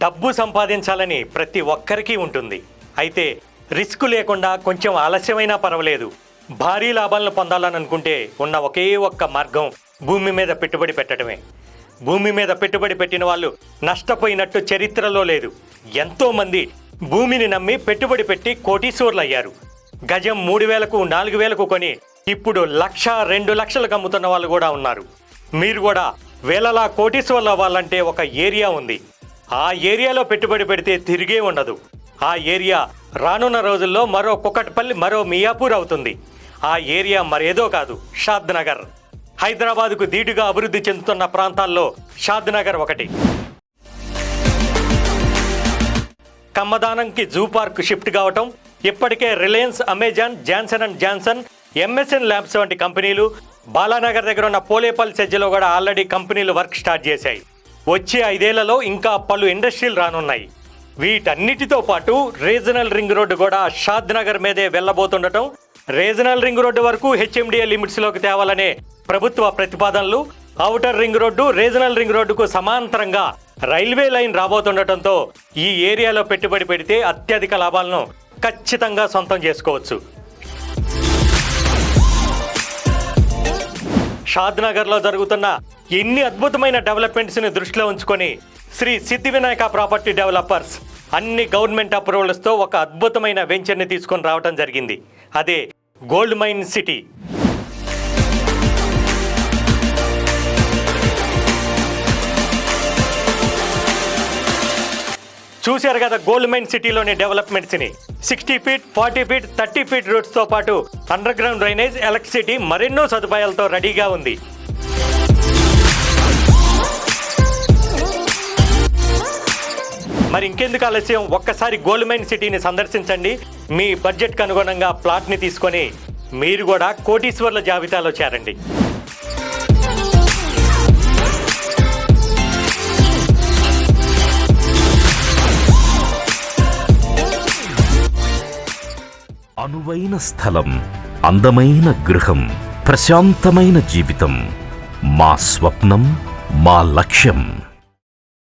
డబ్బు సంపాదించాలని ప్రతి ఒక్కరికి ఉంటుంది. అయితే రిస్క్ లేకుండా కొంచెం ఆలస్యమైనా పర్వాలేదు, భారీ లాభాలను పొందాలని అనుకుంటే ఉన్న ఒకే ఒక్క మార్గం భూమి మీద పెట్టుబడి పెట్టడమే. భూమి మీద పెట్టుబడి పెట్టిన వాళ్ళు నష్టపోయినట్టు చరిత్రలో లేదు. ఎంతోమంది భూమిని నమ్మి పెట్టుబడి పెట్టి కోటీశ్వర్లు అయ్యారు. గజం 3,000కు 4,000కు కొని ఇప్పుడు 1,00,000 2 లక్షలకు అమ్ముతున్న వాళ్ళు కూడా ఉన్నారు. మీరు కూడా వేలలా కోటీశ్వర్లు అవ్వాలంటే ఒక ఏరియా ఉంది. ఆ ఏరియాలో పెట్టుబడి పెడితే తిరిగే ఉండదు. ఆ ఏరియా రానున్న రోజుల్లో మరో కుకట్పల్లి, మరో మియాపూర్ అవుతుంది. ఆ ఏరియా మరేదో కాదు, షాద్ నగర్. హైదరాబాద్కు ధీటుగా అభివృద్ధి చెందుతున్న ప్రాంతాల్లో షాద్ నగర్ ఒకటి. కమ్మదానంకి జూ పార్క్ షిఫ్ట్ కావటం, ఇప్పటికే Reliance, Amazon, Johnson and Johnson, MSN labs వంటి కంపెనీలు, బాలానగర్ దగ్గర ఉన్న పోలేపల్లి సెజ్జలో కూడా ఆల్రెడీ కంపెనీలు వర్క్ స్టార్ట్ చేశాయి. వచ్చే 5 ఏళ్లలో ఇంకా పలు ఇండస్ట్రీలు రానున్నాయి. వీటన్నిటితో పాటు రీజనల్ రింగ్ రోడ్డు కూడా షాద్ నగర్ మీదే వెళ్ళబోతుండటం, రీజనల్ రింగ్ రోడ్డు వరకు హెచ్ఎండిఏ లిమిట్స్లోకి తేవాలనే ప్రభుత్వ ప్రతిపాదనలు, outer ring road, regional ring రోడ్డుకు సమాంతరంగా రైల్వే లైన్ రాబోతుండటంతో ఈ ఏరియాలో పెట్టుబడి పెడితే అత్యధిక లాభాలను ఖచ్చితంగా సొంతం చేసుకోవచ్చు. షాద్ నగర్లో జరుగుతున్న ఎన్ని అద్భుతమైన డెవలప్మెంట్స్ని దృష్టిలో ఉంచుకొని శ్రీ సిద్ధి వినాయక ప్రాపర్టీ డెవలపర్స్ అన్ని గవర్నమెంట్ అప్రూవల్స్తో ఒక అద్భుతమైన వెంచర్ని తీసుకొని రావడం జరిగింది. అదే గోల్డ్ మైన్ సిటీ. చూశారు కదా గోల్డ్ మైన్ సిటీలోని డెవలప్మెంట్స్ని. 60 ఫీట్, 40 ఫీట్, 30 ఫీట్ రోడ్స్తో పాటు అండర్ గ్రౌండ్ డ్రైనేజ్, ఎలక్ట్రిసిటీ, మరెన్నో సదుపాయాలతో రెడీగా ఉంది. మరి ఇంకెందుకు ఆలస్యం, ఒక్కసారి గోల్డ్ మైన్ సిటీని సందర్శించండి. మీ బడ్జెట్కి అనుగుణంగా ప్లాట్ని తీసుకొని మీరు కూడా కోటీశ్వర్ల జాబితాలో చేరండి. అనువైన స్థలం, అందమైన గృహం, ప్రశాంతమైన జీవితం మా స్వప్నం, మా లక్ష్యం.